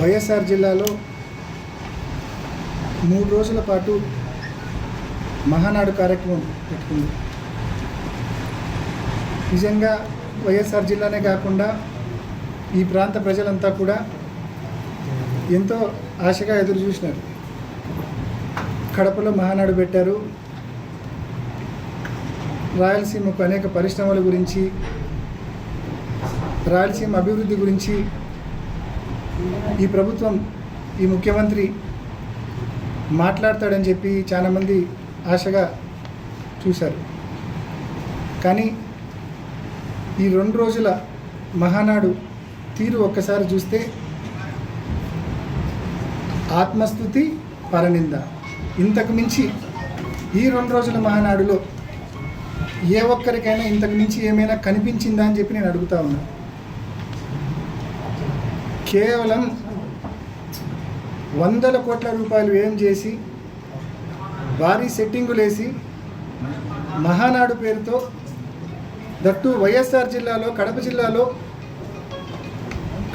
వైఎస్ఆర్ జిల్లాలో 3 రోజుల పాటు మహానాడు కార్యక్రమం పెట్టుకుంది. నిజంగా వైఎస్ఆర్ జిల్లానే కాకుండా ఈ ప్రాంత ప్రజలంతా కూడా ఎంతో ఆశగా ఎదురు చూసినారు. కడపలో మహానాడు పెట్టారు. రాయలసీమకు అనేక పరిశ్రమల గురించి, రాయలసీమ అభివృద్ధి గురించి ఈ ప్రభుత్వం, ఈ ముఖ్యమంత్రి మాట్లాడతాడని చెప్పి చాలామంది ఆశగా చూశారు. కానీ ఈ 2 రోజుల మహానాడు తీరు ఒక్కసారి చూస్తే ఆత్మస్తుతి, పరనింద. ఇంతకు మించి ఈ 2 రోజుల మహానాడులో ఏ ఒక్కరికైనా ఇంతకు మించి ఏమైనా కనిపించిందా అని చెప్పి నేను అడుగుతా ఉన్నా. కేవలం 100 కోట్ల రూపాయలు వ్యయం చేసి భారీ సెట్టింగులు వేసి మహానాడు పేరుతో, దట్టు వైఎస్ఆర్ జిల్లాలో, కడప జిల్లాలో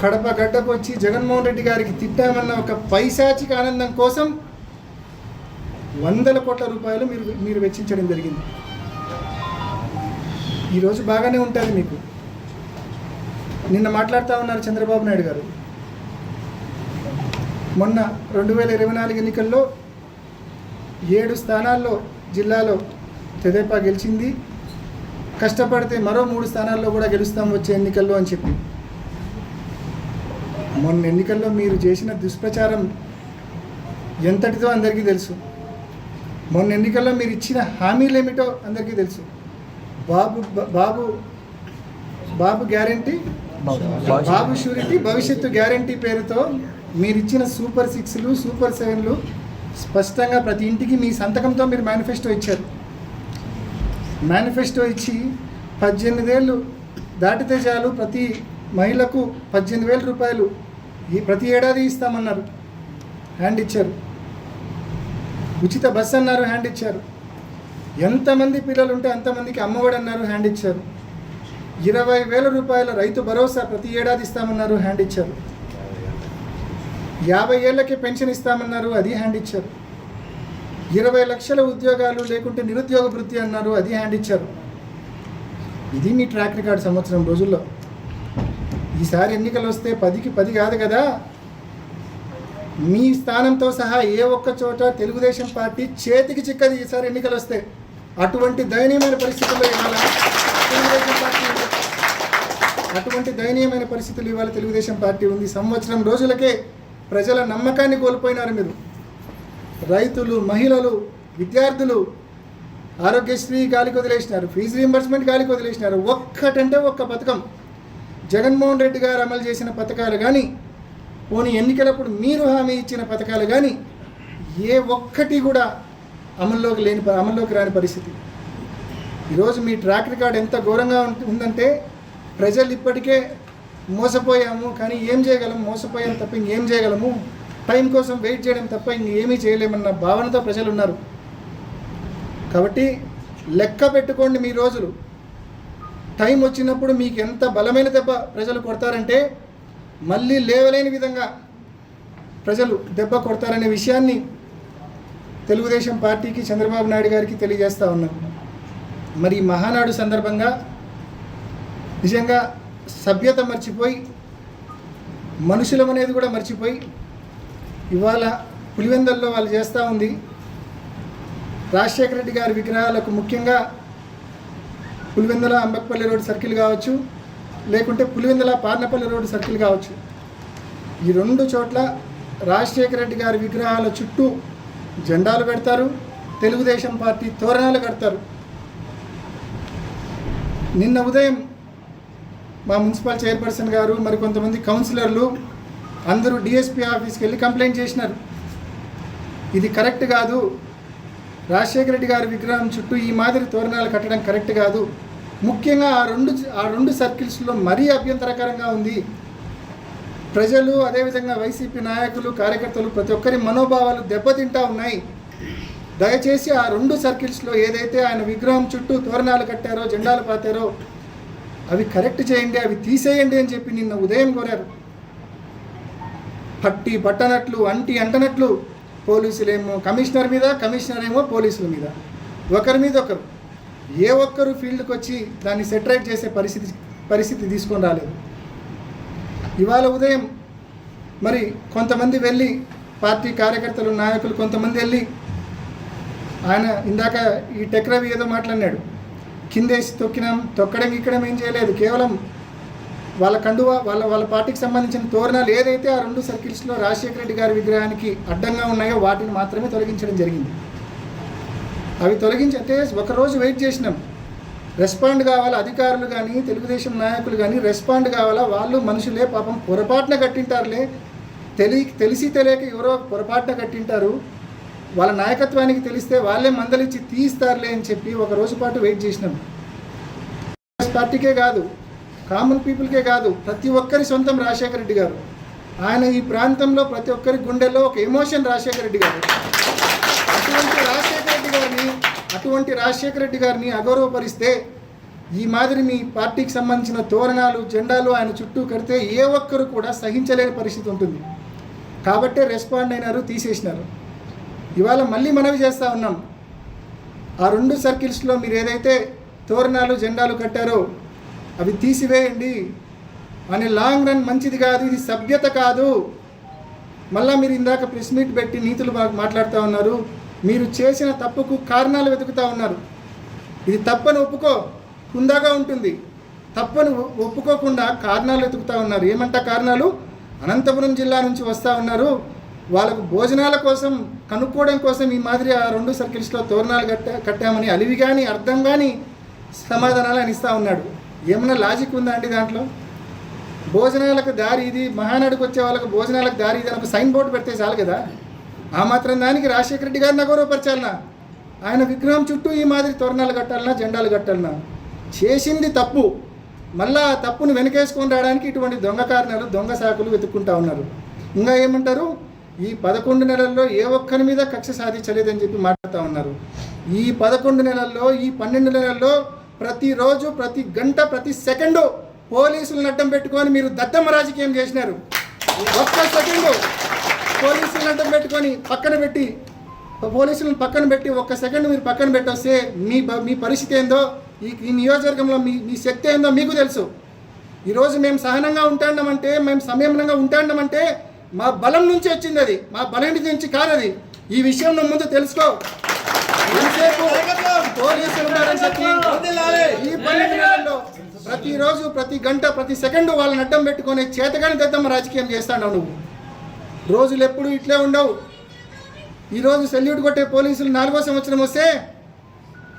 కడప గడ్డకు వచ్చి జగన్మోహన్ రెడ్డి గారికి తిట్టామన్న ఒక పైశాచిక ఆనందం కోసం 100 కోట్ల రూపాయలు మీరు వెచ్చించడం జరిగింది. ఈరోజు బాగానే ఉంటుంది మీకు. నిన్న మాట్లాడుతూ ఉన్నారు చంద్రబాబు నాయుడు గారు. మొన్న 2024 ఎన్నికల్లో 7 స్థానాల్లో జిల్లాలో తెదేపా గెలిచింది. కష్టపడితే మరో 3 స్థానాల్లో కూడా గెలుస్తాం వచ్చే ఎన్నికల్లో అని చెప్పి. మొన్న ఎన్నికల్లో మీరు చేసిన దుష్ప్రచారం ఎంతటిదో అందరికీ తెలుసు. మొన్న ఎన్నికల్లో మీరు ఇచ్చిన హామీలు ఏమిటో అందరికీ తెలుసు. బాబు గ్యారంటీ, బాబు షూరిటీ, భవిష్యత్తు గ్యారంటీ పేరుతో మీరు ఇచ్చిన సూపర్ 6లు, సూపర్ 7లు స్పష్టంగా ప్రతి ఇంటికి మీ సంతకంతో మీరు మేనిఫెస్టో ఇచ్చారు. మేనిఫెస్టో ఇచ్చి 18 ఏళ్ళు దాటితే చాలు ప్రతి మహిళకు 18,000 రూపాయలు ప్రతి ఏడాది ఇస్తామన్నారు, హ్యాండ్ ఇచ్చారు. ఉచిత బస్సు అన్నారు, హ్యాండ్ ఇచ్చారు. ఎంతమంది పిల్లలు ఉంటే అంతమందికి అమ్మఒడి అన్నారు, హ్యాండ్ ఇచ్చారు. 20,000 రూపాయల రైతు భరోసా ప్రతి ఏడాది ఇస్తామన్నారు, హ్యాండ్ ఇచ్చారు. 50 ఏళ్ళకే పెన్షన్ ఇస్తామన్నారు, అది హ్యాండ్ ఇచ్చారు. 20 లక్షల ఉద్యోగాలు లేకుంటే నిరుద్యోగ వృత్తి అన్నారు, అది హ్యాండ్ ఇచ్చారు. ఇది మీ ట్రాక్ రికార్డ్ సంవత్సరం రోజుల్లో. ఈసారి ఎన్నికలు వస్తే 10కి 10 కాదు కదా. మీ స్థానంతో సహా ఏ ఒక్క చోట తెలుగుదేశం పార్టీ చేతికి చిక్కది ఈసారి ఎన్నికలు వస్తే. అటువంటి దయనీయమైన పరిస్థితుల్లో ఇవాళ తెలుగుదేశం పార్టీ ఉంది. సంవత్సరం రోజులకే ప్రజల నమ్మకాన్ని కోల్పోయినారు మీరు. రైతులు, మహిళలు, విద్యార్థులు ఆరోగ్యశ్రీ గాలికి వదిలేసినారు, ఫీజు రీంబర్స్మెంట్ గాలికి వదిలేసినారు. ఒక్కటంటే ఒక్క పథకం జగన్మోహన్ రెడ్డి గారు అమలు చేసిన పథకాలు కానీ, పోనీ ఎన్నికలప్పుడు మీరు హామీ ఇచ్చిన పథకాలు కానీ ఏ ఒక్కటి కూడా అమల్లోకి రాని పరిస్థితి. ఈరోజు మీ ట్రాక్ రికార్డ్ ఎంత ఘోరంగా ఉందంటే ప్రజలు ఇప్పటికే మోసపోయాము, కానీ ఏం చేయగలము, మోసపోయాం తప్ప ఇంకేం చేయగలము, టైం కోసం వెయిట్ చేయడం తప్ప ఇంకేమీ చేయలేమన్న భావనతో ప్రజలు ఉన్నారు. కాబట్టి లెక్క పెట్టుకోండి మీ రోజులు. టైం వచ్చినప్పుడు మీకు ఎంత బలమైన దెబ్బ ప్రజలు కొడతారంటే మళ్ళీ లేవలేని విధంగా ప్రజలు దెబ్బ కొడతారనే విషయాన్ని తెలుగుదేశం పార్టీకి, చంద్రబాబు నాయుడు గారికి తెలియజేస్తూ ఉన్నాం. మరి మహానాడు సందర్భంగా నిజంగా సభ్యత మర్చిపోయి, మనుషులం అనేది కూడా మర్చిపోయి ఇవాళ పులివెందల్లో వాళ్ళు చేస్తూ ఉంది. రాజశేఖర రెడ్డి గారి విగ్రహాలకు, ముఖ్యంగా పులివెందల అంబక్పల్లి రోడ్ సర్కిల్ కావచ్చు, లేకుంటే పులివెందల పార్నపల్లి రోడ్డు సర్కిల్ కావచ్చు, ఈ 2 చోట్ల రాజశేఖర రెడ్డి గారి విగ్రహాల చుట్టూ జెండాలు పెడతారు, తెలుగుదేశం పార్టీ తోరణాలు కడతారు. నిన్న ఉదయం మా మున్సిపల్ చైర్పర్సన్ గారు, మరి కొంతమంది కౌన్సిలర్లు అందరూ డిఎస్పీ ఆఫీస్కి వెళ్ళి కంప్లైంట్ చేసినారు. ఇది కరెక్ట్ కాదు, రాజశేఖర రెడ్డి గారి విగ్రహం చుట్టూ ఈ మాదిరి తోరణాలు కట్టడం కరెక్ట్ కాదు. ముఖ్యంగా ఆ రెండు సర్కిల్స్లో మరీ అభ్యంతరకరంగా ఉంది. ప్రజలు, అదేవిధంగా వైసీపీ నాయకులు, కార్యకర్తలు ప్రతి ఒక్కరి మనోభావాలు దెబ్బతింటా ఉన్నాయి. దయచేసి ఆ 2 సర్కిల్స్లో ఏదైతే ఆయన విగ్రహం చుట్టూ తోరణాలు కట్టారో, జెండాలు పాతారో అవి కరెక్ట్ చేయండి, అవి తీసేయండి అని చెప్పి నిన్న ఉదయం కోరారు. పట్టి పట్టనట్లు అంటనట్లు పోలీసులేమో కమిషనర్ మీద, కమిషనర్ ఏమో పోలీసుల మీద, ఒకరి మీద ఒకరు. ఏ ఒక్కరు ఫీల్డ్కి వచ్చి దాన్ని సెటరేట్ చేసే పరిస్థితి తీసుకొని రాలేదు. ఇవాళ ఉదయం మరి కొంతమంది వెళ్ళి పార్టీ కార్యకర్తలు, నాయకులు కొంతమంది వెళ్ళి, ఆయన ఇందాక ఈ టెక్రవి ఏదో మాట్లాడినాడు, కిందేసి తొక్కడం ఇక్కడం ఏం చేయలేదు. కేవలం వాళ్ళ కండువా వాళ్ళ పార్టీకి సంబంధించిన తోరణాలు ఏదైతే ఆ 2 సర్కిల్స్లో రాజశేఖర రెడ్డి గారి విగ్రహానికి అడ్డంగా ఉన్నాయో వాటిని మాత్రమే తొలగించడం జరిగింది. అవి తొలగించంటే ఒకరోజు వెయిట్ చేసినాం. రెస్పాండ్ కావాలా అధికారులు కానీ, తెలుగుదేశం నాయకులు కానీ రెస్పాండ్ కావాలా. వాళ్ళు మనుషులే, పాపం పొరపాటున కట్టింటారులే, తెలిసి తెలియక ఎవరో పొరపాటున కట్టింటారు, వాళ్ళ నాయకత్వానికి తెలిస్తే వాళ్ళే మందలిచ్చి తీస్తారులే అని చెప్పి ఒక రోజు పాటు వెయిట్ చేసినాం. పార్టీకే కాదు, కామన్ పీపుల్కే కాదు, ప్రతి ఒక్కరి సొంతం రాజశేఖర రెడ్డి గారు. ఆయన ఈ ప్రాంతంలో ప్రతి ఒక్కరి గుండెల్లో ఒక ఎమోషన్ రాజశేఖర రెడ్డి గారు. అటువంటి రాజశేఖర రెడ్డి గారిని అగౌరవపరిస్తే, ఈ మాదిరి మీ పార్టీకి సంబంధించిన తోరణాలు, జెండాలు ఆయన చుట్టూ కడితే ఏ ఒక్కరు కూడా సహించలేని పరిస్థితి ఉంటుంది. కాబట్టే రెస్పాండ్ అయినారు, తీసేసినారు. ఇవాళ మళ్ళీ మనవి చేస్తూ ఉన్నాం, ఆ 2 సర్కిల్స్లో మీరు ఏదైతే తోరణాలు, జెండాలు కట్టారో అవి తీసివేయండి. అనే లాంగ్ రన్ మంచిది కాదు, ఇది సభ్యత కాదు. మళ్ళీ మీరు ఇందాక ప్రెస్ మీట్ పెట్టి నీతులు మాట్లాడుతూ ఉన్నారు, మీరు చేసిన తప్పుకు కారణాలు వెతుకుతూ ఉన్నారు. ఇది తప్పని ఒప్పుకో, హుందాగా ఉంటుంది. తప్పని ఒప్పుకోకుండా కారణాలు వెతుకుతూ ఉన్నారు. ఏమంట కారణాలు? అనంతపురం జిల్లా నుంచి వస్తూ ఉన్నారు, వాళ్ళకు భోజనాల కోసం కనుక్కోవడం కోసం ఈ మాదిరి ఆ 2 సర్కిల్స్లో తోరణాలు కట్టామని అలివి కానీ అర్థం కానీ సమాధానాలు అని ఇస్తూ ఉన్నాడు. ఏమన్నా లాజిక్ ఉందా అండి దాంట్లో? భోజనాలకు దారి ఇది, మహానాడుకు వచ్చే వాళ్ళకు భోజనాలకు దారి ఇది అని ఒక సైన్ బోర్డు పెడితే చాలు కదా. ఆ మాత్రం దానికి రాజశేఖర రెడ్డి గారిని అగౌరవపరచాలనా? ఆయన విగ్రహం చుట్టూ ఈ మాదిరి తోరణాలు కట్టాలన్నా, జెండాలు కట్టాలన్నా? చేసింది తప్పు, మళ్ళీ ఆ తప్పును వెనకేసుకొని రావడానికి ఇటువంటి దొంగ కారణాలు, దొంగ సాకులు వెతుక్కుంటా ఉన్నారు. ఇంకా ఏమంటారు, ఈ 11 నెలల్లో ఏ ఒక్కరి మీద కక్ష సాధించలేదని చెప్పి మాట్లాడుతూ ఉన్నారు. ఈ 11 నెలల్లో, ఈ 12 నెలల్లో ప్రతిరోజు, ప్రతి గంట, ప్రతి సెకండు పోలీసులను అడ్డం పెట్టుకొని మీరు దద్దమ్మ రాజకీయం చేసినారు. ఒక్క సెకండు పోలీసులను అడ్డం పెట్టుకొని పోలీసులను పక్కన పెట్టి ఒక్క సెకండ్ మీరు పక్కన పెట్టొస్తే మీ పరిస్థితి ఏందో, ఈ నియోజకవర్గంలో మీ శక్తి ఏందో మీకు తెలుసు. ఈరోజు మేము సహనంగా ఉంటాండమంటే, మేము సంయమనంగా ఉంటాండమంటే మా బలం నుంచి వచ్చింది, అది మా బలం నుంచి కాదది. ఈ విషయం నువ్వు ముందు తెలుసుకో. పోలీసులు ఈ 12 నెలల్లో ప్రతిరోజు, ప్రతి గంట, ప్రతి సెకండు వాళ్ళని అడ్డం పెట్టుకొని చేతగాని దద్దమ్మ రాజకీయం చేస్తాడు నువ్వు. రోజులు ఎప్పుడు ఇట్లే ఉండవు. ఈరోజు సెల్యూట్ కొట్టే పోలీసులు 4వ సంవత్సరం వస్తే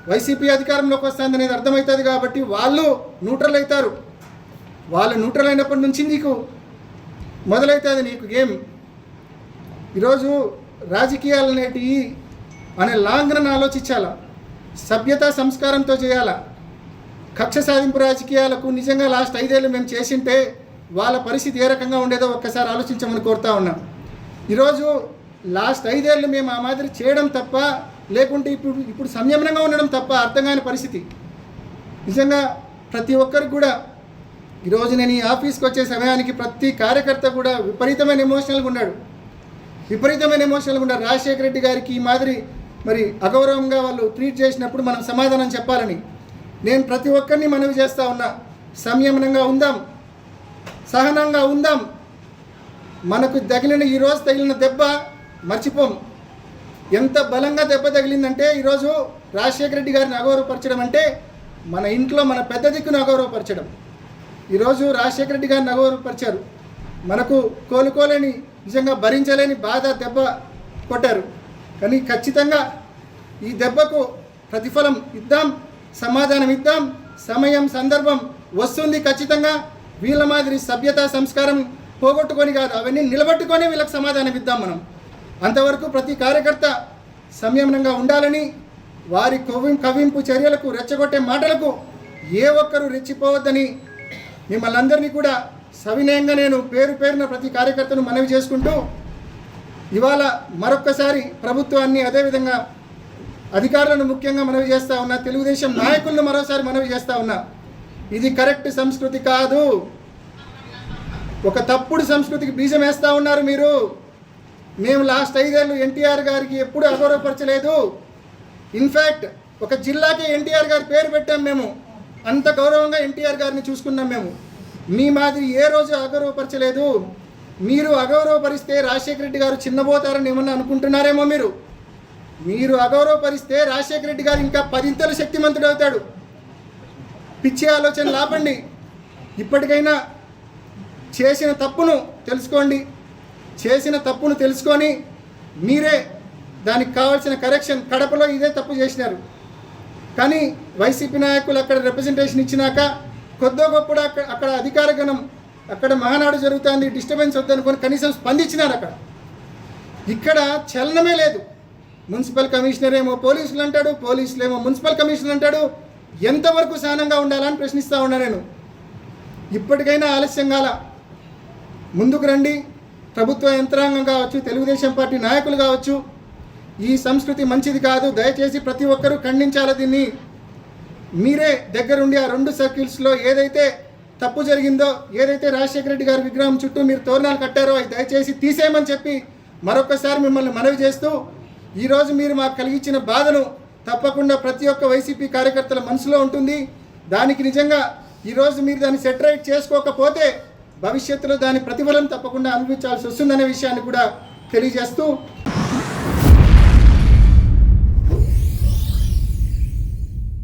వైసీపీ అధికారంలోకి వస్తుంది అనేది అర్థమవుతుంది కాబట్టి వాళ్ళు న్యూట్రల్ అవుతారు. వాళ్ళు న్యూట్రల్ అయినప్పటి నుంచి నీకు మొదలవుతుంది నీకు గేమ్. ఈరోజు రాజకీయాలు అనేటివి అనే లాంగ్ రన్ ఆలోచించాలా, సభ్యత సంస్కారంతో చేయాలా. కక్ష సాధింపు రాజకీయాలకు నిజంగా లాస్ట్ 5 ఏళ్ళు మేము చేసింటే వాళ్ళ పరిస్థితి ఏ రకంగా ఉండేదో ఒక్కసారి ఆలోచించమని కోరుతా ఉన్నాం. ఈరోజు లాస్ట్ 5 ఏళ్ళు మేము ఆ మాదిరి చేయడం తప్ప, లేకుంటే ఇప్పుడు సంయమనంగా ఉండడం తప్ప అర్థం కాని పరిస్థితి. నిజంగా ప్రతి ఒక్కరికి కూడా ఈరోజు నేను ఈ ఆఫీస్కి వచ్చే సమయానికి ప్రతి కార్యకర్త కూడా విపరీతమైన ఎమోషనల్గా ఉన్నాడు. రాజశేఖర రెడ్డి గారికి ఈ మాదిరి మరి అగౌరవంగా వాళ్ళు ట్రీట్ చేసినప్పుడు మనం సమాధానం చెప్పాలని నేను ప్రతి ఒక్కరిని మనవి చేస్తూ ఉన్నా. సంయమనంగా ఉందాం, సహనంగా ఉందాం. మనకు ఈరోజు తగిలిన దెబ్బ మర్చిపోం. ఎంత బలంగా దెబ్బ తగిలిందంటే ఈరోజు రాజశేఖర రెడ్డి గారిని అగౌరవపరచడం అంటే మన ఇంట్లో మన పెద్ద దిక్కును అగౌరవపరచడం. ఈరోజు రాజశేఖర రెడ్డి గారిని అగౌరవపరిచారు. మనకు కోలుకోలేని, నిజంగా భరించలేని బాధ దెబ్బ కొట్టారు. కానీ ఖచ్చితంగా ఈ దెబ్బకు ప్రతిఫలం ఇద్దాం, సమాధానం ఇద్దాం. సమయం, సందర్భం వస్తుంది ఖచ్చితంగా. వీళ్ళ మాదిరి సభ్యత, సంస్కారం పోగొట్టుకొని కాదు, అవన్నీ నిలబెట్టుకొని వీళ్ళకి సమాధానం ఇద్దాం మనం. అంతవరకు ప్రతి కార్యకర్త సంయమనంగా ఉండాలని, వారి కవ్వింపు చర్యలకు, రెచ్చగొట్టే మాటలకు ఏ ఒక్కరూ రెచ్చిపోవద్దని మిమ్మల్ని అందరినీ కూడా సవినయంగా నేను పేరున ప్రతి కార్యకర్తను మనవి చేసుకుంటూ, ఇవాళ మరొక్కసారి ప్రభుత్వాన్ని, అదేవిధంగా అధికారులను ముఖ్యంగా మనవి చేస్తూ ఉన్నా, తెలుగుదేశం నాయకులను మరోసారి మనవి చేస్తూ ఉన్నా, ఇది కరెక్ట్ సంస్కృతి కాదు. ఒక తప్పుడు సంస్కృతికి బీజం వేస్తూ ఉన్నారు మీరు. మేము లాస్ట్ 5 ఏళ్ళు ఎన్టీఆర్ గారికి ఎప్పుడూ అగౌరవపరచలేదు. ఇన్ఫ్యాక్ట్ ఒక జిల్లాకే ఎన్టీఆర్ గారి పేరు పెట్టాం మేము. అంత గౌరవంగా ఎన్టీఆర్ గారిని చూసుకున్నాం మేము. మీ మాదిరి ఏ రోజు అగౌరవపరచలేదు. మీరు అగౌరవపరిస్తే రాజశేఖర రెడ్డి గారు చిన్నబోతారని ఏమన్నా అనుకుంటున్నారేమో మీరు అగౌరవపరిస్తే రాజశేఖర రెడ్డి గారు ఇంకా 10 ఇంతలు శక్తిమంతుడు అవుతాడు. పిచ్చి ఆలోచనలు ఆపండి. ఇప్పటికైనా చేసిన తప్పును తెలుసుకోండి. చేసిన తప్పును తెలుసుకొని మీరే దానికి కావాల్సిన కరెక్షన్. కడపలో ఇదే తప్పు చేసినారు, కానీ వైసీపీ నాయకులు అక్కడ రిప్రజెంటేషన్ ఇచ్చినాక కొద్దో గొప్ప అక్కడ అధికార గణం, అక్కడ మహానాడు జరుగుతుంది, డిస్టర్బెన్స్ వద్దనుకొని కనీసం స్పందించినారు. ఇక్కడ చలనమే లేదు. మున్సిపల్ కమిషనర్ ఏమో పోలీసులు అంటాడు, పోలీసులు ఏమో మున్సిపల్ కమిషనర్ అంటాడు. ఎంతవరకు సహనంగా ఉండాలని ప్రశ్నిస్తూ ఉన్నా నేను. ఇప్పటికైనా ఆలస్యం కాల, ముందుకు రండి. ప్రభుత్వ యంత్రాంగం కావచ్చు, తెలుగుదేశం పార్టీ నాయకులు కావచ్చు, ఈ సంస్కృతి మంచిది కాదు. దయచేసి ప్రతి ఒక్కరూ ఖండించాలి దీన్ని. మీరే దగ్గరుండి ఆ 2 సర్కిల్స్లో ఏదైతే తప్పు జరిగిందో, ఏదైతే రాజశేఖర రెడ్డి గారి విగ్రహం చుట్టూ మీరు తోరణాలు కట్టారో అది దయచేసి తీసేయమని చెప్పి మరొకసారి మిమ్మల్ని మనవి చేస్తూ, ఈరోజు మీరు మాకు కలిగించిన బాధను తప్పకుండా ప్రతి ఒక్క వైసీపీ కార్యకర్తల మనసులో ఉంటుంది. దానికి నిజంగా ఈరోజు మీరు దాన్ని సెటరైట్ చేసుకోకపోతే భవిష్యత్తులో దాని ప్రతిఫలం తప్పకుండా అనుభవించాల్సి వస్తుందనే విషయాన్ని కూడా తెలియజేస్తూ